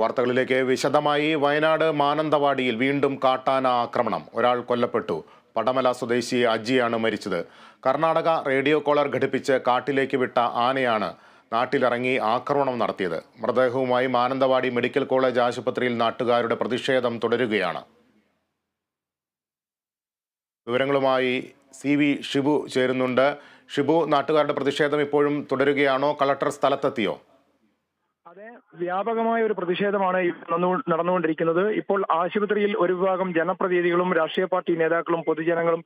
വാർത്തകളിലേക്ക് വിശദമായി. വയനാട് മാനന്തവാടിയിൽ വീണ്ടും കാട്ടാന ആക്രമണം. ഒരാൾ കൊല്ലപ്പെട്ടു. പടമല സ്വദേശി അജിയാണ് മരിച്ചത്. കർണാടക റേഡിയോ കോളർ ഘടിപ്പിച്ച് കാട്ടിലേക്ക് വിട്ട ആനയാണ് നാട്ടിലിറങ്ങി ആക്രമണം നടത്തിയത്. മൃതദേഹവുമായി മാനന്തവാടി മെഡിക്കൽ കോളേജ് ആശുപത്രിയിൽ നാട്ടുകാരുടെ പ്രതിഷേധം തുടരുകയാണ്. വിവരങ്ങളുമായി CV ഷിബു ചേരുന്നുണ്ട്. ഷിബു, നാട്ടുകാരുടെ പ്രതിഷേധം ഇപ്പോഴും തുടരുകയാണോ? കളക്ടർ സ്ഥലത്തെത്തിയോ? അതെ, വ്യാപകമായ ഒരു പ്രതിഷേധമാണ് നടന്നുകൊണ്ടിരിക്കുന്നത്. ഇപ്പോൾ ആശുപത്രിയിൽ ഒരു വിഭാഗം ജനപ്രതിനിധികളും രാഷ്ട്രീയ പാർട്ടി നേതാക്കളും പൊതുജനങ്ങളും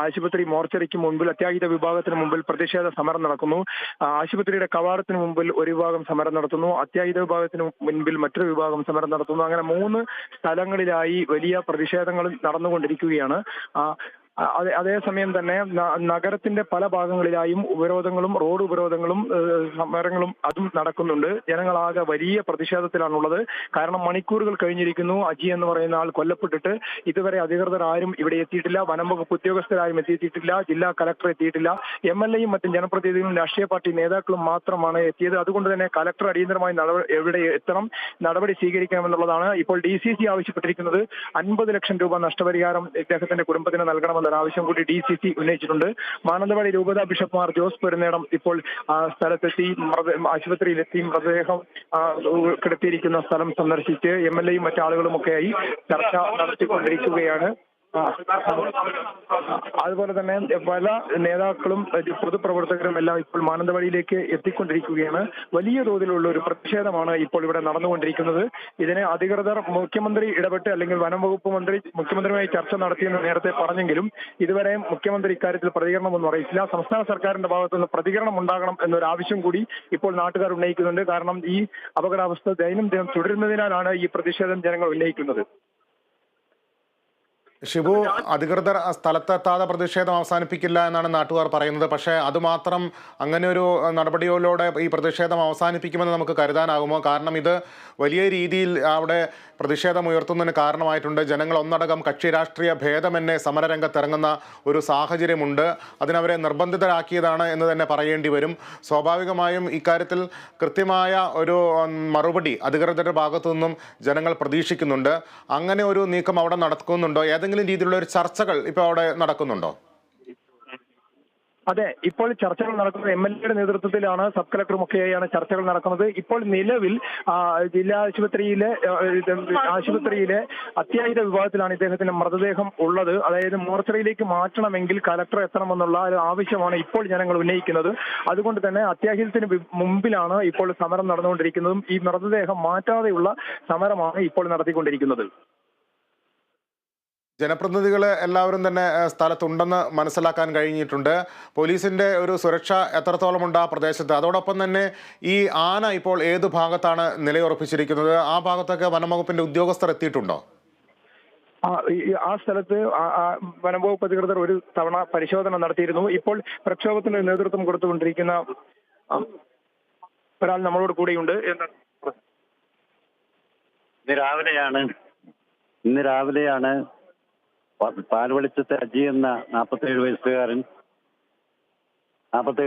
ആശുപത്രി മോർച്ചറിക്ക് മുമ്പിൽ, അത്യാഹിത വിഭാഗത്തിന് മുമ്പിൽ പ്രതിഷേധ സമരം നടക്കുന്നു. ആശുപത്രിയുടെ കവാടത്തിന് മുമ്പിൽ ഒരു വിഭാഗം സമരം നടത്തുന്നു, അത്യാഹിത വിഭാഗത്തിന് മുൻപിൽ മറ്റൊരു വിഭാഗം സമരം നടത്തുന്നു. അങ്ങനെ 3 സ്ഥലങ്ങളിലായി വലിയ പ്രതിഷേധങ്ങൾ നടന്നുകൊണ്ടിരിക്കുകയാണ്. അതേസമയം തന്നെ നഗരത്തിന്റെ പല ഭാഗങ്ങളിലായും ഉപരോധങ്ങളും റോഡ് ഉപരോധങ്ങളും സമരങ്ങളും അതും നടക്കുന്നുണ്ട്. ജനങ്ങളാകെ വലിയ പ്രതിഷേധത്തിലാണുള്ളത്. കാരണം മണിക്കൂറുകൾ കഴിഞ്ഞിരിക്കുന്നു. അജി എന്ന് പറയുന്ന ആൾ കൊല്ലപ്പെട്ടിട്ട് ഇതുവരെ അധികൃതർ ആരും ഇവിടെ എത്തിയിട്ടില്ല. വനം വകുപ്പ് ഉദ്യോഗസ്ഥരാരും എത്തിയിട്ടില്ല. ജില്ലാ കലക്ടർ എത്തിയിട്ടില്ല. MLAയും മറ്റും ജനപ്രതിനിധികളും രാഷ്ട്രീയ പാർട്ടി നേതാക്കളും മാത്രമാണ് എത്തിയത്. അതുകൊണ്ട് തന്നെ കലക്ടർ അടിയന്തരമായി എവിടെ എത്തണം, നടപടി സ്വീകരിക്കണമെന്നുള്ളതാണ് ഇപ്പോൾ DCC ആവശ്യപ്പെട്ടിരിക്കുന്നത്. 50 ലക്ഷം രൂപ നഷ്ടപരിഹാരം ഇദ്ദേഹത്തിന്റെ കുടുംബത്തിന് നൽകണമെന്ന് ആവശ്യം കൂടി DCC ഉന്നയിച്ചിട്ടുണ്ട്. മാനന്തവാടി രൂപതാ ബിഷപ്പ്മാർ ജോസ് പെരുന്നേടം ഇപ്പോൾ സ്ഥലത്തെത്തി, ആശുപത്രിയിലെത്തി മൃതദേഹം കിടത്തിയിരിക്കുന്ന സ്ഥലം സന്ദർശിച്ച് MLAയും മറ്റാളുകളുമൊക്കെയായി ചർച്ച നടത്തിക്കൊണ്ടിരിക്കുകയാണ്. അതുപോലെ തന്നെ പല നേതാക്കളും പൊതുപ്രവർത്തകരും എല്ലാം ഇപ്പോൾ മാനന്തവാടിയിലേക്ക് എത്തിക്കൊണ്ടിരിക്കുകയാണ്. വലിയ തോതിലുള്ള ഒരു പ്രതിഷേധമാണ് ഇപ്പോൾ ഇവിടെ നടന്നുകൊണ്ടിരിക്കുന്നത്. ഇതിനെ അധികൃതർ, മുഖ്യമന്ത്രി ഇടപെട്ട് അല്ലെങ്കിൽ വനം വകുപ്പ് മന്ത്രി മുഖ്യമന്ത്രിയുമായി ചർച്ച നടത്തിയെന്ന് നേരത്തെ പറഞ്ഞെങ്കിലും ഇതുവരെ മുഖ്യമന്ത്രി ഇക്കാര്യത്തിൽ പ്രതികരണമൊന്നും അറിയിച്ചില്ല. സംസ്ഥാന സർക്കാരിന്റെ ഭാഗത്തുനിന്ന് പ്രതികരണം ഉണ്ടാകണം എന്നൊരു ആവശ്യം കൂടി ഇപ്പോൾ നാട്ടുകാർ ഉന്നയിക്കുന്നുണ്ട്. കാരണം ഈ അപകടാവസ്ഥ ദൈനംദിനം തുടരുന്നതിനാലാണ് ഈ പ്രതിഷേധം ജനങ്ങൾ ഉന്നയിക്കുന്നത്. ഷിബു, അധികൃതർ സ്ഥലത്തെത്താതെ പ്രതിഷേധം അവസാനിപ്പിക്കില്ല എന്നാണ് നാട്ടുകാർ പറയുന്നത്. പക്ഷേ അതുമാത്രം അങ്ങനെ ഒരു നടപടിയിലൂടെ ഈ പ്രതിഷേധം അവസാനിപ്പിക്കുമെന്ന് നമുക്ക് കരുതാനാകുമോ? കാരണം ഇത് വലിയ രീതിയിൽ അവിടെ പ്രതിഷേധം ഉയർത്തുന്നതിന് കാരണമായിട്ടുണ്ട്. ജനങ്ങൾ ഒന്നടങ്കം കക്ഷി രാഷ്ട്രീയ ഭേദമന്യേ സമരരംഗത്തിറങ്ങുന്ന ഒരു സാഹചര്യമുണ്ട്. അതിനവരെ നിർബന്ധിതരാക്കിയതാണ് എന്ന് തന്നെ പറയേണ്ടി വരും. സ്വാഭാവികമായും ഇക്കാര്യത്തിൽ കൃത്യമായ ഒരു മറുപടി അധികൃതരുടെ ഭാഗത്തു നിന്നും ജനങ്ങൾ പ്രതീക്ഷിക്കുന്നുണ്ട്. അങ്ങനെ ഒരു നീക്കം അവിടെ നടക്കുന്നുണ്ടോ? ഏതെങ്കിലും രീതിയിലുള്ള ഒരു ചർച്ചകൾ ഇപ്പോൾ അവിടെ നടക്കുന്നുണ്ടോ? അതെ, ഇപ്പോൾ ചർച്ചകൾ നടക്കുന്നത് MLAയുടെ നേതൃത്വത്തിലാണ്. സബ് കളക്ടറുമൊക്കെയാണ് ചർച്ചകൾ നടക്കുന്നത്. ഇപ്പോൾ നിലവിൽ ജില്ലാ ആശുപത്രിയിലെ അത്യാഹിത വിഭാഗത്തിലാണ് ഇദ്ദേഹത്തിന്റെ മൃതദേഹം ഉള്ളത്. അതായത് മോർച്ചറിയിലേക്ക് മാറ്റണമെങ്കിൽ കലക്ടർ എത്തണമെന്നുള്ള ഒരു ആവശ്യമാണ് ഇപ്പോൾ ജനങ്ങൾ ഉന്നയിക്കുന്നത്. അതുകൊണ്ട് തന്നെ അത്യാഹിതത്തിന് മുമ്പിലാണ് ഇപ്പോൾ സമരം നടന്നുകൊണ്ടിരിക്കുന്നതും ഈ മൃതദേഹം മാറ്റാതെയുള്ള സമരമാണ് ഇപ്പോൾ നടത്തിക്കൊണ്ടിരിക്കുന്നത്. ജനപ്രതിനിധികൾ എല്ലാവരും തന്നെ സ്ഥലത്തുണ്ടെന്ന് മനസ്സിലാക്കാൻ കഴിഞ്ഞിട്ടുണ്ട്. പോലീസിന്റെ ഒരു സുരക്ഷ എത്രത്തോളമുണ്ട് ആ പ്രദേശത്ത്? അതോടൊപ്പം തന്നെ ഈ ആന ഇപ്പോൾ ഏത് ഭാഗത്താണ് നിലയുറപ്പിച്ചിരിക്കുന്നത്? ആ ഭാഗത്തൊക്കെ വനംവകുപ്പിന്റെ ഉദ്യോഗസ്ഥർ എത്തിയിട്ടുണ്ടോ? ആ സ്ഥലത്ത് വനംവകുപ്പ് അധികൃതർ ഒരു തവണ പരിശോധന നടത്തിയിരുന്നു. ഇപ്പോൾ പ്രക്ഷോഭത്തിന് നേതൃത്വം കൊടുത്തുകൊണ്ടിരിക്കുന്ന ഒരാൾ നമ്മളോട് കൂടെയുണ്ട്. ഇന്ന് രാവിലെയാണ് പാൽവെളിച്ചത്തെ അജി എന്ന 47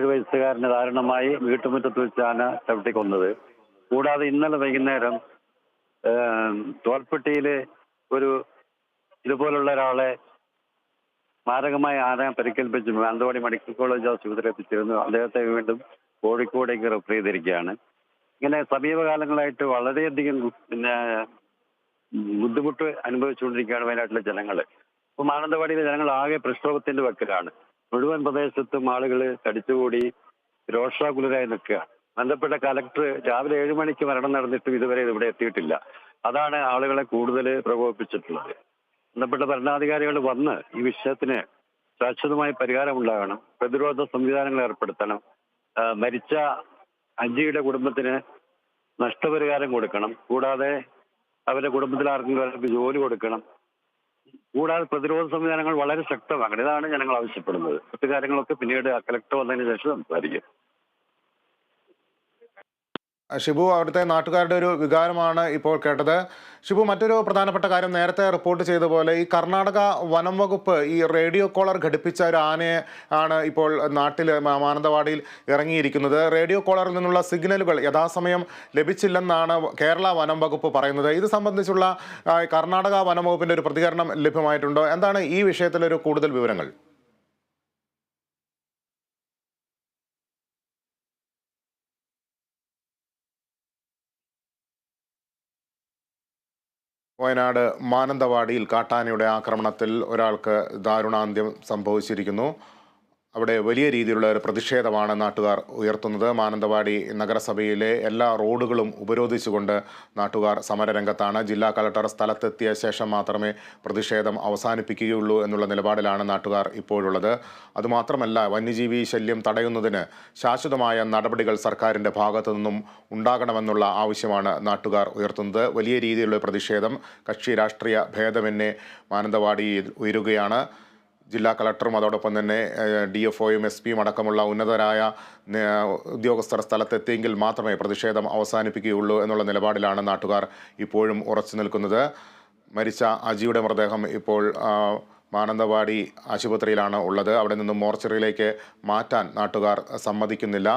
വയസ്സുകാരന് ദാരുണമായി വീട്ടുമുറ്റത്ത് വെച്ച് ആന ചവിട്ടിക്കൊന്നത്. കൂടാതെ ഇന്നലെ വൈകുന്നേരം തോൽപ്പെട്ടിയിലെ ഒരു ഇതുപോലുള്ള ഒരാളെ മാരകമായ ആന പരിക്കേൽപ്പിച്ച് മാനന്തവാടി മെഡിക്കൽ കോളേജ് ആശുപത്രി എത്തിച്ചിരുന്നു. അദ്ദേഹത്തെ വീണ്ടും കോഴിക്കോടേക്ക് റെഫർ ചെയ്തിരിക്കുകയാണ്. ഇങ്ങനെ സമീപകാലങ്ങളായിട്ട് വളരെയധികം ബുദ്ധിമുട്ട് അനുഭവിച്ചുകൊണ്ടിരിക്കുകയാണ് വയനാട്ടിലെ ജനങ്ങൾ. ഇപ്പൊ മാനന്തവാടിയിലെ ജനങ്ങൾ ആകെ പ്രക്ഷോഭത്തിന്റെ വക്കിലാണ്. മുഴുവൻ പ്രദേശത്തും ആളുകൾ തടിച്ചുകൂടി രോഷാകുലരായി നിൽക്കുക. ബന്ധപ്പെട്ട കലക്ടർ രാവിലെ 7 മണിക്ക് മരണം നടന്നിട്ടും ഇതുവരെ ഇവിടെ എത്തിയിട്ടില്ല. അതാണ് ആളുകളെ കൂടുതൽ പ്രകോപിപ്പിച്ചിട്ടുള്ളത്. ബന്ധപ്പെട്ട ഭരണാധികാരികൾ വന്ന് ഈ വിഷയത്തിന് ശാശ്വതമായ പരിഹാരം ഉണ്ടാകണം. പ്രതിരോധ സംവിധാനങ്ങൾ ഏർപ്പെടുത്തണം. മരിച്ച അജിയുടെ കുടുംബത്തിന് നഷ്ടപരിഹാരം കൊടുക്കണം. കൂടാതെ അവരുടെ കുടുംബത്തിൽ ആർക്കെങ്കിലും ജോലി കൊടുക്കണം. കൂടാതെ പ്രതിരോധ സംവിധാനങ്ങൾ വളരെ ശക്തമാക്കണം. ഇതാണ് ജനങ്ങൾ ആവശ്യപ്പെടുന്നത്. മറ്റു കാര്യങ്ങളൊക്കെ പിന്നീട് കലക്ടർ വന്നതിന് ശേഷം സംസാരിക്കും. ഷിബു, അവിടുത്തെ നാട്ടുകാരുടെ ഒരു വികാരമാണ് ഇപ്പോൾ കേട്ടത്. ഷിബു, മറ്റൊരു പ്രധാനപ്പെട്ട കാര്യം, നേരത്തെ റിപ്പോർട്ട് ചെയ്ത പോലെ ഈ കർണാടക വനം വകുപ്പ് ഈ റേഡിയോ കോളർ ഘടിപ്പിച്ച ഒരു ആനയെ ആണ് ഇപ്പോൾ നാട്ടിൽ മാനന്തവാടിയിൽ ഇറങ്ങിയിരിക്കുന്നത്. റേഡിയോ കോളറിൽ നിന്നുള്ള സിഗ്നലുകൾ യഥാസമയം ലഭിച്ചില്ലെന്നാണ് കേരള വനം വകുപ്പ് പറയുന്നത്. ഇത് സംബന്ധിച്ചുള്ള കർണാടക വനം വകുപ്പിന്റെ ഒരു പ്രതികരണം ലഭ്യമായിട്ടുണ്ടോ? എന്താണ് ഈ വിഷയത്തിലൊരു കൂടുതൽ വിവരങ്ങൾ? വയനാട് മാനന്തവാടിയിൽ കാട്ടാനയുടെ ആക്രമണത്തിൽ ഒരാൾക്ക് ദാരുണാന്ത്യം സംഭവിച്ചിരിക്കുന്നു. അവിടെ വലിയ രീതിയിലുള്ള ഒരു പ്രതിഷേധമാണ് നാട്ടുകാർ ഉയർത്തുന്നത്. മാനന്തവാടി നഗരസഭയിലെ എല്ലാ റോഡുകളും ഉപരോധിച്ചുകൊണ്ട് നാട്ടുകാർ സമരരംഗത്താണ്. ജില്ലാ കളക്ടർ സ്ഥലത്തെത്തിയ ശേഷം മാത്രമേ പ്രതിഷേധം അവസാനിപ്പിക്കുകയുള്ളൂ എന്നുള്ള നിലപാടിലാണ് നാട്ടുകാർ ഇപ്പോഴുള്ളത്. അതുമാത്രമല്ല, വന്യജീവി ശല്യം തടയുന്നതിന് ശാശ്വതമായ നടപടികൾ സർക്കാരിൻ്റെ ഭാഗത്തു നിന്നും ഉണ്ടാകണമെന്നുള്ള ആവശ്യമാണ് നാട്ടുകാർ ഉയർത്തുന്നത്. വലിയ രീതിയിലുള്ള പ്രതിഷേധം കക്ഷി രാഷ്ട്രീയ ഭേദമന്യേ മാനന്തവാടിയിൽ ഉയരുകയാണ്. ജില്ലാ കളക്ടറും അതോടൊപ്പം തന്നെ DFOയും SP അടക്കമുള്ള ഉന്നതരായ ഉദ്യോഗസ്ഥർ സ്ഥലത്തെത്തിയെങ്കിൽ മാത്രമേ പ്രതിഷേധം അവസാനിപ്പിക്കുകയുള്ളൂ എന്നുള്ള നിലപാടിലാണ് നാട്ടുകാർ ഇപ്പോഴും ഉറച്ചു നിൽക്കുന്നത്. മരിച്ച അജിയുടെ മൃതദേഹം ഇപ്പോൾ മാനന്തവാടി ആശുപത്രിയിലാണ് ഉള്ളത്. അവിടെ നിന്നും മോർച്ചറിയിലേക്ക് മാറ്റാൻ നാട്ടുകാർ സമ്മതിക്കുന്നില്ല.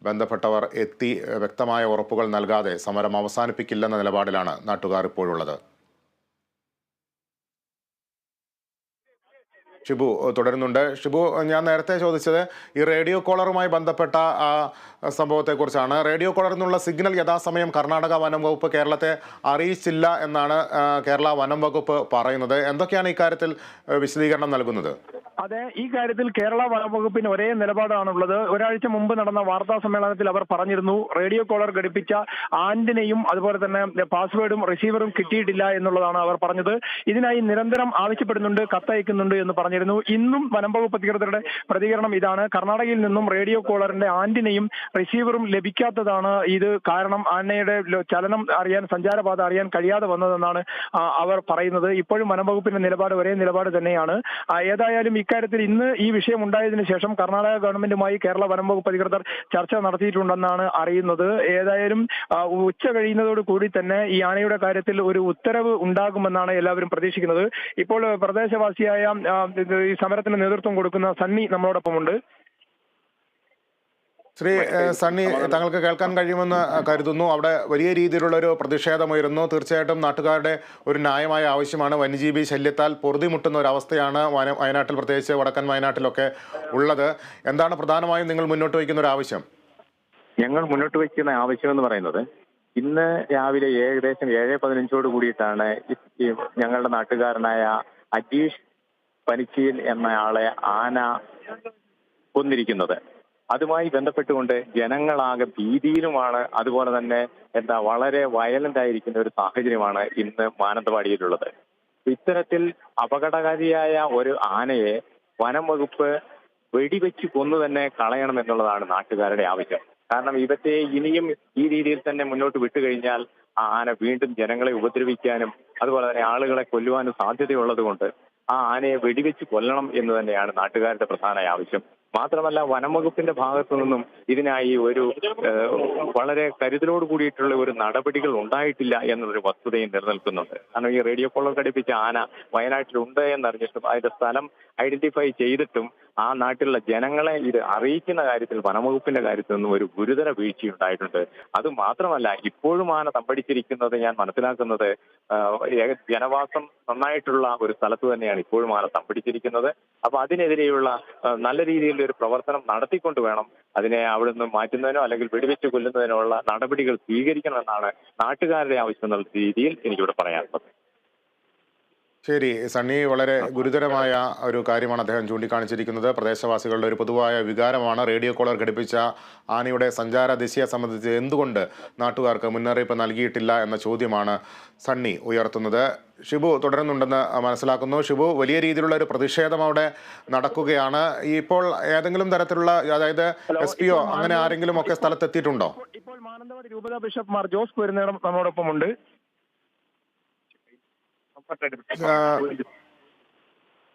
ബന്ധപ്പെട്ടവർ എത്തി വ്യക്തമായ ഉറപ്പുകൾ നൽകാതെ സമരം അവസാനിപ്പിക്കില്ലെന്ന നിലപാടിലാണ് നാട്ടുകാർ ഇപ്പോഴുള്ളത്. ഷിബു തുടരുന്നുണ്ട്. ഷിബു, ഞാൻ നേരത്തെ ചോദിച്ചത് ഈ റേഡിയോ കോളറുമായി ബന്ധപ്പെട്ട സംഭവത്തെക്കുറിച്ചാണ്. റേഡിയോ കോളറിൽ നിന്നുള്ള സിഗ്നൽ യഥാസമയം കർണാടക വനം വകുപ്പ് കേരളത്തെ അറിയിച്ചില്ല എന്നാണ് കേരള വനം വകുപ്പ് പറയുന്നത്. എന്തൊക്കെയാണ് ഇക്കാര്യത്തിൽ വിശദീകരണം നൽകുന്നത്? അതെ, ഈ കാര്യത്തിൽ കേരള വനം വകുപ്പിന് ഒരേ നിലപാടാണുള്ളത്. ഒരാഴ്ച മുമ്പ് നടന്ന വാർത്താ സമ്മേളനത്തിൽ അവർ പറഞ്ഞിരുന്നു, റേഡിയോ കോളർ ഘടിപ്പിച്ച ആന്റിനയും അതുപോലെ തന്നെ പാസ്വേഡും റിസീവറും കിട്ടിയിട്ടില്ല എന്നുള്ളതാണ് അവർ പറഞ്ഞത്. ഇതിനായി നിരന്തരം ആവശ്യപ്പെടുന്നുണ്ട്, കത്തയക്കുന്നുണ്ട് എന്ന് പറഞ്ഞിരുന്നു. ഇന്നും വനം വകുപ്പ് അധികൃതരുടെ പ്രതികരണം ഇതാണ്. കർണാടകയിൽ നിന്നും റേഡിയോ കോളറിന്റെ ആന്റിനയും റിസീവറും ലഭിക്കാത്തതാണ് ഇത് കാരണം. ആനയുടെ ചലനം അറിയാൻ, സഞ്ചാരപാത അറിയാൻ കഴിയാതെ വന്നതെന്നാണ് അവർ പറയുന്നത്. ഇപ്പോഴും വനം വകുപ്പിന്റെ നിലപാട് ഒരേ നിലപാട് തന്നെയാണ്. ഏതായാലും ഇക്കാര്യത്തിൽ ഇന്ന് ഈ വിഷയം ഉണ്ടായതിനു ശേഷം കർണാടക ഗവൺമെന്റുമായി കേരള വനം വകുപ്പ് അധികൃതർ ചർച്ച നടത്തിയിട്ടുണ്ടെന്നാണ് അറിയുന്നത്. ഏതായാലും ഉച്ച കഴിയുന്നതോട് കൂടി തന്നെ ഈ ആനയുടെ കാര്യത്തിൽ ഒരു ഉത്തരവ് ഉണ്ടാകുമെന്നാണ് എല്ലാവരും പ്രതീക്ഷിക്കുന്നത്. ഇപ്പോൾ പ്രദേശവാസിയായ ഈ സമരത്തിന് നേതൃത്വം കൊടുക്കുന്ന സണ്ണി നമ്മളോടൊപ്പമുണ്ട്. ശ്രീ സണ്ണി, താങ്കൾക്ക് കേൾക്കാൻ കഴിയുമെന്ന് കരുതുന്നു. അവിടെ വലിയ രീതിയിലുള്ള ഒരു പ്രതിഷേധമുയരുന്നു. തീർച്ചയായിട്ടും നാട്ടുകാരുടെ ഒരു ന്യായമായ ആവശ്യമാണ്. വന്യജീവി ശല്യത്താൽ പൊറുതിമുട്ടുന്ന ഒരു അവസ്ഥയാണ് വയനാട്ടിൽ, പ്രത്യേകിച്ച് വടക്കൻ വയനാട്ടിലൊക്കെ ഉള്ളത്. എന്താണ് പ്രധാനമായും നിങ്ങൾ മുന്നോട്ട് വയ്ക്കുന്ന ഒരു ആവശ്യം? ഞങ്ങൾ മുന്നോട്ട് വയ്ക്കുന്ന ആവശ്യം എന്ന് പറയുന്നത്, ഇന്ന് രാവിലെ ഏകദേശം 7:15 കൂടിയിട്ടാണ് ഞങ്ങളുടെ നാട്ടുകാരനായ അജീഷ് പനിച്ചിയിൽ എന്നയാളെ ആന കൊന്നിരിക്കുന്നത്. അതുമായി ബന്ധപ്പെട്ടുകൊണ്ട് ജനങ്ങളാകെ ഭീതിയിലുമാണ്. അതുപോലെ തന്നെ വളരെ വയലന്റ് ആയിരിക്കുന്ന ഒരു സാഹചര്യമാണ് ഇന്ന് മാനന്തവാടിയിലുള്ളത്. ഇത്തരത്തിൽ അപകടകാരിയായ ഒരു ആനയെ വനം വകുപ്പ് വെടിവെച്ച് കൊന്നു തന്നെ കളയണം എന്നുള്ളതാണ് നാട്ടുകാരുടെ ആവശ്യം. കാരണം ഇവത്തെ ഇനിയും ഈ രീതിയിൽ തന്നെ മുന്നോട്ട് വിട്ടുകഴിഞ്ഞാൽ ആ ആന വീണ്ടും ജനങ്ങളെ ഉപദ്രവിക്കാനും അതുപോലെ തന്നെ ആളുകളെ കൊല്ലുവാനും സാധ്യതയുള്ളത് കൊണ്ട് ആ ആനയെ വെടിവെച്ച് കൊല്ലണം എന്ന് തന്നെയാണ് നാട്ടുകാരുടെ പ്രധാന ആവശ്യം. മാത്രമല്ല, വനംവകുപ്പിന്റെ ഭാഗത്തു നിന്നും ഇതിനായി ഒരു വളരെ കരുതലോട് കൂടിയിട്ടുള്ള ഒരു നടപടികൾ ഉണ്ടായിട്ടില്ല എന്നൊരു വസ്തുതയും നിലനിൽക്കുന്നുണ്ട്. കാരണം ഈ റേഡിയോ കോളർ ഘടിപ്പിച്ച ആന വയനാട്ടിലുണ്ട് എന്നറിഞ്ഞിട്ടും അതിന്റെ സ്ഥലം ഐഡന്റിഫൈ ചെയ്തിട്ടും ആ നാട്ടിലുള്ള ജനങ്ങളെ ഇത് അറിയിക്കുന്ന കാര്യത്തിൽ വനംവകുപ്പിന്റെ കാര്യത്തിൽ നിന്നും ഒരു ഗുരുതര വീഴ്ചയുണ്ടായിട്ടുണ്ട്. അത് മാത്രമല്ല, ഇപ്പോഴും ആന തമ്പടിച്ചിരിക്കുന്നത് ഞാൻ മനസ്സിലാക്കുന്നത് ജനവാസം നന്നായിട്ടുള്ള ഒരു സ്ഥലത്ത് തന്നെയാണ് ഇപ്പോഴും ആന തമ്പടിച്ചിരിക്കുന്നത്. അപ്പൊ അതിനെതിരെയുള്ള നല്ല രീതിയിലുള്ള ഒരു പ്രവർത്തനം നടത്തിക്കൊണ്ട് വേണം അതിനെ അവിടെ നിന്ന് മാറ്റുന്നതിനോ അല്ലെങ്കിൽ വെടിവെച്ച് കൊല്ലുന്നതിനോ ഉള്ള നടപടികൾ സ്വീകരിക്കണമെന്നാണ് നാട്ടുകാരുടെ ആവശ്യം എന്നുള്ള രീതിയിൽ എനിക്കിവിടെ പറയാനുള്ളത്. ശരി സണ്ണി, വളരെ ഗുരുതരമായ ഒരു കാര്യമാണ് അദ്ദേഹം ചൂണ്ടിക്കാണിച്ചിരിക്കുന്നത്. പ്രദേശവാസികളുടെ ഒരു പൊതുവായ വികാരമാണ്. റേഡിയോ കോളർ ഘടിപ്പിച്ച ആനയുടെ സഞ്ചാര ദിശയെ സംബന്ധിച്ച് എന്തുകൊണ്ട് നാട്ടുകാർക്ക് മുന്നറിയിപ്പ് നൽകിയിട്ടില്ല എന്ന ചോദ്യമാണ് സണ്ണി ഉയർത്തുന്നത്. ഷിബു തുടരുന്നുണ്ടെന്ന് മനസ്സിലാക്കുന്നു. ഷിബു, വലിയ രീതിയിലുള്ള ഒരു പ്രതിഷേധം അവിടെ നടക്കുകയാണ്. ഇപ്പോൾ ഏതെങ്കിലും തരത്തിലുള്ള, അതായത് SP അങ്ങനെ ആരെങ്കിലും ഒക്കെ സ്ഥലത്തെത്തിയിട്ടുണ്ടോ? ഇപ്പോൾ മാനന്തവാടി രൂപതാ ബിഷപ്പ് മാർ ജോസ് പെരുന്നേടം നമ്മോടൊപ്പമുണ്ട്.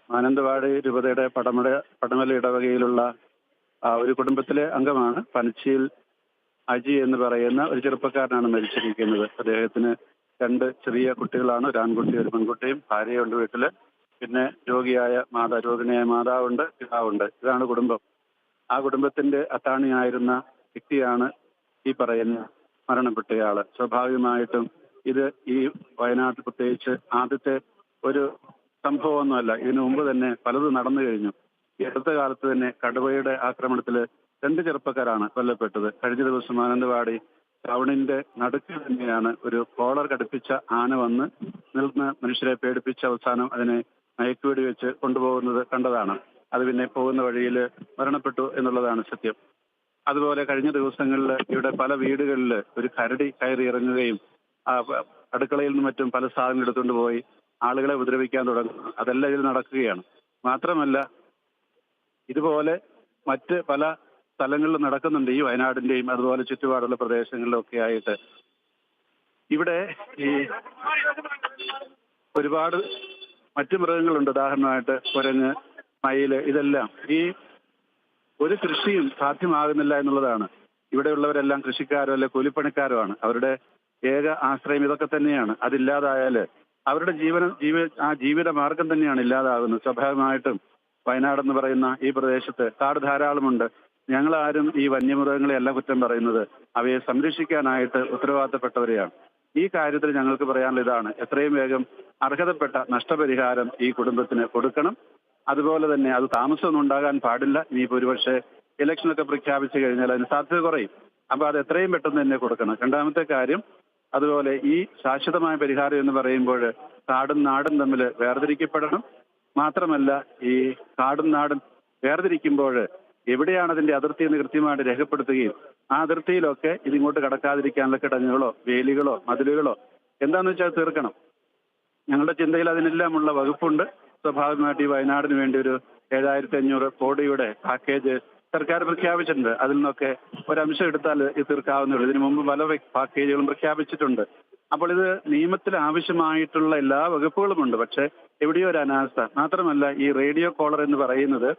മാനന്തവാടി രൂപതയുടെ പടമല ഇടവകയിലുള്ള ഒരു കുടുംബത്തിലെ അംഗമാണ് പനച്ചിയിൽ അജി എന്ന് പറയുന്ന ഒരു ചെറുപ്പക്കാരനാണ് മരിച്ചിരിക്കുന്നത്. അദ്ദേഹത്തിന് 2 ചെറിയ കുട്ടികളാണ്, ഒരു ആൺകുട്ടി ഒരു പെൺകുട്ടിയും, ഭാര്യയുണ്ട് വീട്ടില്. പിന്നെ രോഗിണിയായ മാതാവുണ്ട്, പിതാവുണ്ട്. ഇതാണ് കുടുംബം. ആ കുടുംബത്തിന്റെ അത്താണിയായിരുന്ന വ്യക്തിയാണ് ഈ പറയുന്ന മരണപ്പെട്ടയാള്. സ്വാഭാവികമായിട്ടും ഇത് ഈ വയനാട്ടിൽ പ്രത്യേകിച്ച് ആദ്യത്തെ ഒരു സംഭവമൊന്നുമല്ല. ഇതിനു മുമ്പ് തന്നെ പലതും നടന്നു കഴിഞ്ഞു. ഈ അടുത്ത കാലത്ത് തന്നെ കടുവയുടെ ആക്രമണത്തില് 2 ചെറുപ്പക്കാരാണ് കൊല്ലപ്പെട്ടത്. കഴിഞ്ഞ ദിവസം മാനന്തവാടി ടൗണിന്റെ നടുക്കിൽ തന്നെയാണ് ഒരു കോളർ ഘടിപ്പിച്ച ആന വന്ന് നിന്ന് മനുഷ്യരെ പേടിപ്പിച്ച അവസാനം അതിനെ മയക്കുവെടി വെച്ച് കൊണ്ടുപോകുന്നത് കണ്ടതാണ്. അത് പിന്നെ പോകുന്ന വഴിയിൽ മരണപ്പെട്ടു എന്നുള്ളതാണ് സത്യം. അതുപോലെ കഴിഞ്ഞ ദിവസങ്ങളിൽ ഇവിടെ പല വീടുകളിൽ ഒരു കരടി കയറി ഇറങ്ങുകയും അടുക്കളയിൽ നിന്നും മറ്റും പല സാധനങ്ങൾ എടുത്തുകൊണ്ട് പോയി ആളുകളെ ഉപദ്രവിക്കാൻ തുടങ്ങുന്നു. അതെല്ലാം ഇതിൽ നടക്കുകയാണ്. മാത്രമല്ല ഇതുപോലെ മറ്റ് പല സ്ഥലങ്ങളിലും നടക്കുന്നുണ്ട്. ഈ വയനാടിന്റെയും അതുപോലെ ചുറ്റുപാടുള്ള പ്രദേശങ്ങളിലും ഒക്കെ ആയിട്ട് ഇവിടെ ഈ ഒരുപാട് മറ്റു മൃഗങ്ങളുണ്ട്. ഉദാഹരണമായിട്ട് കുരങ്ങ്, മയില്, ഇതെല്ലാം. ഈ ഒരു കൃഷിയും സാധ്യമാകുന്നില്ല എന്നുള്ളതാണ്. ഇവിടെയുള്ളവരെല്ലാം കൃഷിക്കാരോ അല്ലെ കൂലിപ്പണിക്കാരോ ആണ്. അവരുടെ ഏക ആശ്രയം ഇതൊക്കെ തന്നെയാണ്. അതില്ലാതായാൽ അവരുടെ ജീവിത മാർഗം തന്നെയാണ് ഇല്ലാതാകുന്നത്. സ്വാഭാവികമായിട്ടും വയനാടെന്ന് പറയുന്ന ഈ പ്രദേശത്ത് കാട് ധാരാളമുണ്ട്. ഞങ്ങളാരും ഈ വന്യമൃഗങ്ങളെ അല്ല കുറ്റം പറയുന്നത്, അവയെ സംരക്ഷിക്കാനായിട്ട് ഉത്തരവാദിത്തപ്പെട്ടവരെയാണ്. ഈ കാര്യത്തിൽ ഞങ്ങൾക്ക് പറയാനുള്ള ഇതാണ്, എത്രയും വേഗം അർഹതപ്പെട്ട നഷ്ടപരിഹാരം ഈ കുടുംബത്തിന് കൊടുക്കണം. അതുപോലെ തന്നെ അത് താമസമൊന്നും ഉണ്ടാകാൻ പാടില്ല. ഇനിയിപ്പോൾ ഒരുപക്ഷെ ഇലക്ഷനൊക്കെ പ്രഖ്യാപിച്ചു കഴിഞ്ഞാൽ അതിന് സാധ്യത കുറയും. അപ്പൊ അത് എത്രയും പെട്ടെന്ന് തന്നെ കൊടുക്കണം. രണ്ടാമത്തെ കാര്യം, അതുപോലെ ഈ ശാശ്വതമായ പരിഹാരം എന്ന് പറയുമ്പോൾ കാടും നാടും തമ്മിൽ വേർതിരിക്കപ്പെടണം. മാത്രമല്ല ഈ കാടും നാടും വേർതിരിക്കുമ്പോൾ എവിടെയാണ് അതിന്റെ അതിർത്തി എന്ന് കൃത്യമായിട്ട് രേഖപ്പെടുത്തുകയും ആ അതിർത്തിയിലൊക്കെ ഇതിങ്ങോട്ട് കടക്കാതിരിക്കാനുള്ള കിടങ്ങുകളോ വേലികളോ മതിലുകളോ എന്താണെന്ന് വെച്ചാൽ തീർക്കണം. ഞങ്ങളുടെ ചിന്തയിൽ അതിനെല്ലാമുള്ള വകുപ്പുണ്ട്. സ്വാഭാവികമായിട്ട് ഈ വയനാടിന് വേണ്ടി ഒരു 7500 കോടിയുടെ പാക്കേജ് സർക്കാർ പ്രഖ്യാപിച്ചിട്ടുണ്ട്. അതിൽ നിന്നൊക്കെ ഒരംശം എടുത്താൽ ഇത് തീർക്കാവുന്നതാണ്. ഇതിനു മുമ്പ് പല പാക്കേജുകളും പ്രഖ്യാപിച്ചിട്ടുണ്ട്. അപ്പോൾ ഇത് നിയമത്തിൽ ആവശ്യമായിട്ടുള്ള എല്ലാ വകുപ്പുകളുമുണ്ട്. പക്ഷെ എവിടെയോ ഒരു അനാസ്ഥ. മാത്രമല്ല ഈ റേഡിയോ കോളർ എന്ന് പറയുന്നത്,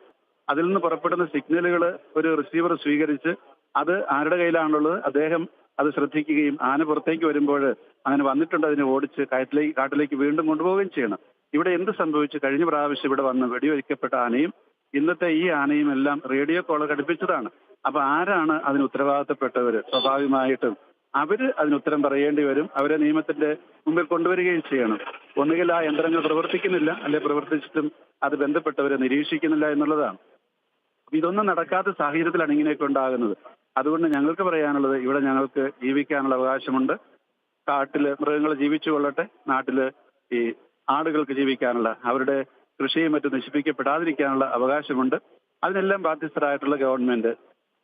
അതിൽ നിന്ന് പുറപ്പെടുന്ന സിഗ്നലുകൾ ഒരു റിസീവർ സ്വീകരിച്ച് അത് ആരുടെ കയ്യിലാണുള്ളത് അദ്ദേഹം അത് ശ്രദ്ധിക്കുകയും ആന പുറത്തേക്ക് വരുമ്പോൾ അങ്ങനെ വന്നിട്ടുണ്ട് അതിനെ ഓടിച്ച് കാട്ടിലേക്ക് വീണ്ടും കൊണ്ടുപോവുകയും ചെയ്യണം. ഇവിടെ എന്ത് സംഭവിച്ചു? കഴിഞ്ഞ പ്രാവശ്യം ഇവിടെ വന്ന് വെടിവെക്കപ്പെട്ട ആനയും ഇന്നത്തെ ഈ ആനയും എല്ലാം റേഡിയോ കോളർ ഘടിപ്പിച്ചതാണ്. അപ്പൊ ആരാണ് അതിന് ഉത്തരവാദിത്തപ്പെട്ടവർ? സ്വാഭാവികമായിട്ടും അവര് അതിന് ഉത്തരം പറയേണ്ടി വരും. അവരെ നിയമത്തിന്റെ മുമ്പിൽ കൊണ്ടുവരികയും ചെയ്യണം. ഒന്നുകിൽ ആ യന്ത്രങ്ങൾ പ്രവർത്തിക്കുന്നില്ല, അല്ലെ പ്രവർത്തിച്ചിട്ടും അത് ബന്ധപ്പെട്ടവരെ നിരീക്ഷിക്കുന്നില്ല എന്നുള്ളതാണ്. ഇതൊന്നും നടക്കാത്ത സാഹചര്യത്തിലാണ് ഇങ്ങനെയൊക്കെ ഉണ്ടാകുന്നത്. അതുകൊണ്ട് ഞങ്ങൾക്ക് പറയാനുള്ളത്, ഇവിടെ ഞങ്ങൾക്ക് ജീവിക്കാനുള്ള അവകാശമുണ്ട്. കാട്ടില് മൃഗങ്ങൾ ജീവിച്ചു കൊള്ളട്ടെ, നാട്ടില് ഈ ആടുകൾക്ക് ജീവിക്കാനുള്ള, അവരുടെ കൃഷിയും മറ്റും നശിപ്പിക്കപ്പെടാതിരിക്കാനുള്ള അവകാശമുണ്ട്. അതിനെല്ലാം ബാധ്യസ്ഥരായിട്ടുള്ള ഗവൺമെന്റ്,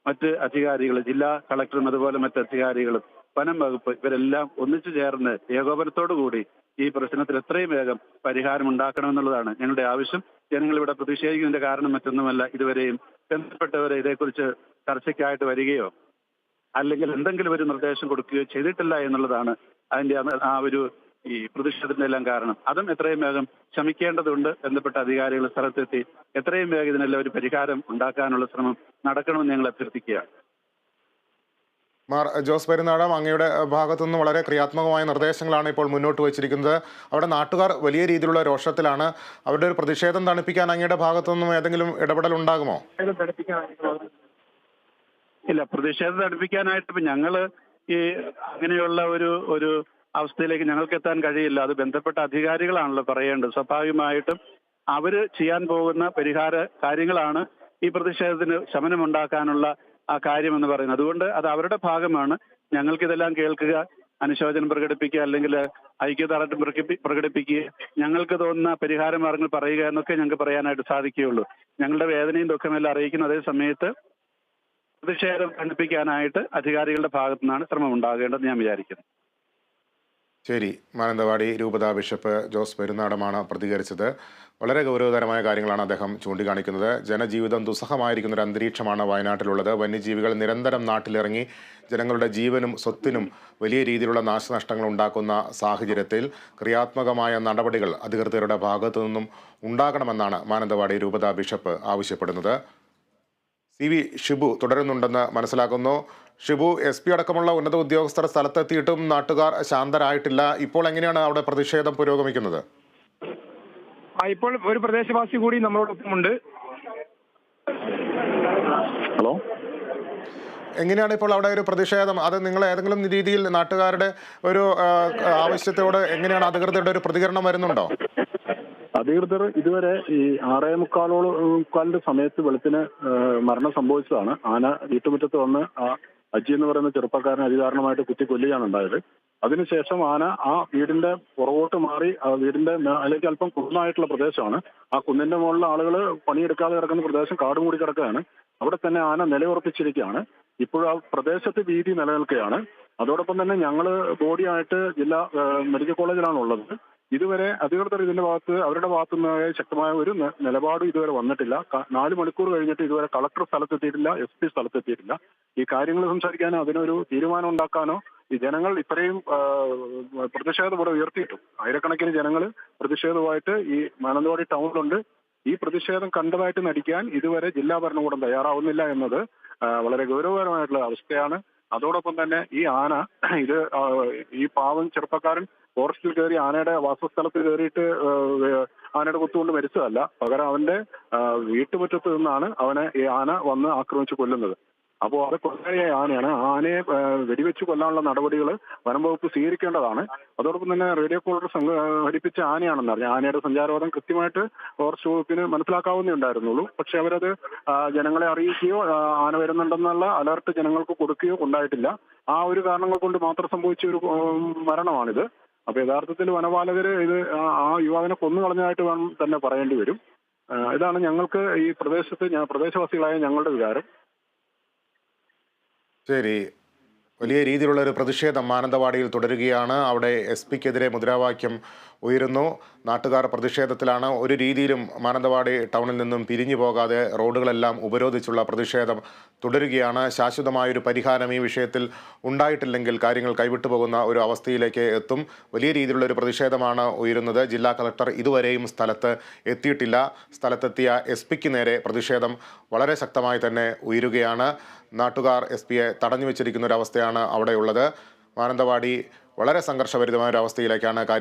മറ്റ് അധികാരികൾ, ജില്ലാ കളക്ടറും അതുപോലെ മറ്റ് അധികാരികളും വനം വകുപ്പ്, ഇവരെല്ലാം ഒന്നിച്ചു ചേർന്ന് ഏകോപനത്തോടു കൂടി ഈ പ്രശ്നത്തിൽ എത്രയും വേഗം പരിഹാരം ഉണ്ടാക്കണമെന്നുള്ളതാണ് ഞങ്ങളുടെ ആവശ്യം. ജനങ്ങൾ ഇവിടെ പ്രതിഷേധിക്കുന്നതിന്റെ കാരണം മറ്റൊന്നുമല്ല, ഇതുവരെയും ബന്ധപ്പെട്ടവരെ ഇതേക്കുറിച്ച് ചർച്ചയ്ക്കായിട്ട് വരികയോ അല്ലെങ്കിൽ എന്തെങ്കിലും ഒരു നിർദ്ദേശം കൊടുക്കുകയോ ചെയ്തിട്ടില്ല എന്നുള്ളതാണ് അതിന്റെ ആ ഒരു ഈ പ്രതിഷേധത്തിന്റെ എല്ലാം കാരണം. അതും എത്രയും വേഗം ശമിക്കേണ്ടതുണ്ട്. ബന്ധപ്പെട്ട അധികാരികൾ സ്ഥലത്തെത്തി എത്രയും വേഗം ഇതിനെല്ലാം ഒരു പരിഹാരം ഉണ്ടാക്കാനുള്ള ശ്രമം നടക്കണമെന്ന് ഞങ്ങൾ അഭ്യർത്ഥിക്കുകയാണ്. മാർ ജോസ് പെരുന്നാടം, അങ്ങയുടെ ഭാഗത്തുനിന്ന് വളരെ ക്രിയാത്മകമായ നിർദ്ദേശങ്ങളാണ് ഇപ്പോൾ മുന്നോട്ട് വച്ചിരിക്കുന്നത്. അവിടെ നാട്ടുകാർ വലിയ രീതിയിലുള്ള രോഷത്തിലാണ്. അവരുടെ ഒരു പ്രതിഷേധം തണുപ്പിക്കാൻ അങ്ങയുടെ ഭാഗത്തുനിന്നും ഏതെങ്കിലും ഇടപെടൽ ഉണ്ടാകുമോ? ഇല്ല, പ്രതിഷേധം തണുപ്പിക്കാനായിട്ട് ഇപ്പം ഞങ്ങള് ഈ അങ്ങനെയുള്ള ഒരു അവസ്ഥയിലേക്ക് ഞങ്ങൾക്ക് എത്താൻ കഴിയില്ല. അത് ബന്ധപ്പെട്ട അധികാരികളാണല്ലോ പറയേണ്ടത്. സ്വാഭാവികമായിട്ടും അവര് ചെയ്യാൻ പോകുന്ന പരിഹാര കാര്യങ്ങളാണ് ഈ പ്രതിഷേധത്തിന് ശമനമുണ്ടാക്കാനുള്ള ആ കാര്യമെന്ന് പറയുന്നത്. അതുകൊണ്ട് അത് അവരുടെ ഭാഗമാണ്. ഞങ്ങൾക്കിതെല്ലാം കേൾക്കുക, അനുശോചനം പ്രകടിപ്പിക്കുക, അല്ലെങ്കിൽ ഐക്യദാർഢ്യം പ്രകടിപ്പിക്കുക, ഞങ്ങൾക്ക് തോന്നുന്ന പരിഹാര മാർഗങ്ങൾ പറയുക എന്നൊക്കെ ഞങ്ങൾക്ക് പറയാനായിട്ട് സാധിക്കുകയുള്ളൂ. ഞങ്ങളുടെ വേദനയും ദുഃഖമെല്ലാം അറിയിക്കുന്ന അതേ സമയത്ത് പ്രതിഷേധം ഖണ്ഡിപ്പിക്കാനായിട്ട് അധികാരികളുടെ ഭാഗത്തു നിന്നാണ് ശ്രമം ഉണ്ടാകേണ്ടത് ഞാൻ വിചാരിക്കുന്നു. ശരി, മാനന്തവാടി രൂപതാ ബിഷപ്പ് ജോസ് പെരുന്നാടമാണ് പ്രതികരിച്ചത്. വളരെ ഗൗരവതരമായ കാര്യങ്ങളാണ് അദ്ദേഹം ചൂണ്ടിക്കാണിക്കുന്നത്. ജനജീവിതം ദുസ്സഹമായിരിക്കുന്ന ഒരു അന്തരീക്ഷമാണ് വയനാട്ടിലുള്ളത്. വന്യജീവികൾ നിരന്തരം നാട്ടിലിറങ്ങി ജനങ്ങളുടെ ജീവനും സ്വത്തിനും വലിയ രീതിയിലുള്ള നാശനഷ്ടങ്ങൾ ഉണ്ടാക്കുന്ന സാഹചര്യത്തിൽ ക്രിയാത്മകമായ നടപടികൾ അധികൃതരുടെ ഭാഗത്തു നിന്നും ഉണ്ടാകണമെന്നാണ് മാനന്തവാടി രൂപതാ ബിഷപ്പ് ആവശ്യപ്പെടുന്നത്. CV ഷിബു തുടരുന്നുണ്ടെന്ന് മനസ്സിലാക്കുന്നു. ഷിബു, SP അടക്കമുള്ള ഉന്നത ഉദ്യോഗസ്ഥർ സ്ഥലത്തെത്തിയിട്ടും നാട്ടുകാർ ശാന്തരായിട്ടില്ല. ഇപ്പോൾ എങ്ങനെയാണ് അവിടെ പ്രതിഷേധം പുരോഗമിക്കുന്നത്? ഇപ്പോൾ ഒരു പ്രദേശവാസി കൂടി നമ്മളോടൊപ്പമുണ്ട്. ഹലോ, എങ്ങനെയാണ് ഇപ്പോൾ അവിടെ ഒരു പ്രതിഷേധം? അത് നിങ്ങൾ ഏതെങ്കിലും രീതിയിൽ നാട്ടുകാരുടെ ഒരു ആവശ്യത്തോട് എങ്ങനെയാണ് അധികൃതരുടെ ഒരു പ്രതികരണം വരുന്നുണ്ടോ? അധികൃതർ ഇതുവരെ ഈ 6:45 സമയത്ത് വെളുപ്പിന് മരണം സംഭവിച്ചതാണ്. ആന വീട്ടുമുറ്റത്ത് വന്ന് അജി എന്ന് പറയുന്ന ചെറുപ്പക്കാരനെ അതികാരണമായിട്ട് കുത്തി കൊല്ലുകയാണ് ഉണ്ടായത്. അതിനുശേഷം ആന ആ വീടിന്റെ പുറകോട്ട് മാറി ആ വീടിന്റെ അതിലേക്ക് അല്പം കുന്നായിട്ടുള്ള പ്രദേശമാണ്. ആ കുന്നിന്റെ മുകളിൽ ആളുകൾ പണിയെടുക്കാതെ കിടക്കുന്ന പ്രദേശം കാട് മൂടി കിടക്കുകയാണ്. അവിടെ തന്നെ ആന നിലയുറപ്പിച്ചിരിക്കുകയാണ്. ഇപ്പോഴും ആ പ്രദേശത്ത് ഭീതി നിലനിൽക്കുകയാണ്. അതോടൊപ്പം തന്നെ ഞങ്ങൾ ബോഡിയായിട്ട് ജില്ലാ മെഡിക്കൽ കോളേജിലാണ് ഉള്ളത്. ഇതുവരെ അധികൃതർ ഇതിന്റെ അവരുടെ ഭാഗത്തു നിന്ന് ശക്തമായ ഒരു നിലപാടും ഇതുവരെ വന്നിട്ടില്ല. 4 മണിക്കൂർ കഴിഞ്ഞിട്ട് ഇതുവരെ കളക്ടർ സ്ഥലത്തെത്തിയിട്ടില്ല, SP സ്ഥലത്തെത്തിയിട്ടില്ല. ഈ കാര്യങ്ങൾ സംസാരിക്കാനോ അതിനൊരു തീരുമാനം ഉണ്ടാക്കാനോ ഈ ജനങ്ങൾ ഇത്രയും പ്രതിഷേധം ഇവിടെ ഉയർത്തിയിട്ടു. ആയിരക്കണക്കിന് ജനങ്ങൾ പ്രതിഷേധവുമായിട്ട് ഈ മാനന്തവാടി ടൗണിലുണ്ട്. ഈ പ്രതിഷേധം കണ്ടതായിട്ട് നടിക്കാൻ ഇതുവരെ ജില്ലാ ഭരണകൂടം തയ്യാറാവുന്നില്ല എന്നത് വളരെ ഗൗരവകരമായിട്ടുള്ള അവസ്ഥയാണ്. അതോടൊപ്പം തന്നെ ഈ ആന ഈ പാവം ചെറുപ്പക്കാരൻ ഫോറസ്റ്റിൽ കയറി ആനയുടെ വാസസ്ഥലത്ത് കയറിയിട്ട് ആനയുടെ കുത്തുകൊണ്ട് മരിച്ചതല്ല. പകരം അവന്റെ വീട്ടുമുറ്റത്ത് നിന്നാണ് അവനെ ഈ ആന വന്ന് ആക്രമിച്ച് കൊല്ലുന്നത്. അപ്പോൾ അത് കൊലയായ ആനയാണ്. ആ ആനയെ വെടിവെച്ച് കൊല്ലാനുള്ള നടപടികൾ വനം വകുപ്പ് സ്വീകരിക്കേണ്ടതാണ്. അതോടൊപ്പം തന്നെ റേഡിയോ കോളർ സംഘടിപ്പിച്ച ആനയാണെന്ന് അറിയാം. ആനയുടെ സഞ്ചാരപഥം കൃത്യമായിട്ട് ഫോറസ്റ്റ് വകുപ്പിന് മനസ്സിലാക്കാവുന്നേ ഉണ്ടായിരുന്നുള്ളൂ. പക്ഷെ അവരത് ജനങ്ങളെ അറിയിക്കുകയോ ആന വരുന്നുണ്ടെന്നുള്ള അലർട്ട് ജനങ്ങൾക്ക് കൊടുക്കുകയോ ഉണ്ടായിട്ടില്ല. ആ ഒരു കാരണങ്ങൾ കൊണ്ട് മാത്രം സംഭവിച്ച ഒരു മരണമാണിത്. അപ്പൊ യഥാർത്ഥത്തിൽ വനപാലകര് ഇത് ആ യുവാവിനെ കൊന്നു കളഞ്ഞതായിട്ട് വേണം തന്നെ പറയേണ്ടി വരും. ഇതാണ് ഞങ്ങൾക്ക് ഈ പ്രദേശവാസികളായ ഞങ്ങളുടെ വികാരം. ശരി, വലിയ രീതിയിലുള്ള ഒരു പ്രതിഷേധം മാനന്തവാടിയിൽ തുടരുകയാണ്. അവിടെ SP-ക്കെതിരെ മുദ്രാവാക്യം ഉയരുന്നു. നാട്ടുകാർ പ്രതിഷേധത്തിലാണ്. ഒരു രീതിയിലും മാനന്തവാടി ടൗണിൽ നിന്നും പിരിഞ്ഞു പോകാതെ റോഡുകളെല്ലാം ഉപരോധിച്ചുള്ള പ്രതിഷേധം തുടരുകയാണ്. ശാശ്വതമായൊരു പരിഹാരം ഈ വിഷയത്തിൽ ഉണ്ടായിട്ടില്ലെങ്കിൽ കാര്യങ്ങൾ കൈവിട്ടു പോകുന്ന ഒരു അവസ്ഥയിലേക്ക് എത്തും. വലിയ രീതിയിലുള്ള ഒരു പ്രതിഷേധമാണ് ഉയരുന്നത്. ജില്ലാ കളക്ടർ ഇതുവരെയും സ്ഥലത്ത് എത്തിയിട്ടില്ല. സ്ഥലത്തെത്തിയ SP-ക്ക് നേരെ പ്രതിഷേധം വളരെ ശക്തമായി തന്നെ ഉയരുകയാണ്. നാട്ടുകാർ SP-യെ തടഞ്ഞു വെച്ചിരിക്കുന്ന ഒരു അവസ്ഥയാണ് അവിടെയുള്ളത്. മാനന്തവാടി വളരെ സംഘർഷഭരിതമായ ഒരു അവസ്ഥയിലേക്കാണ് കാര്യങ്ങൾ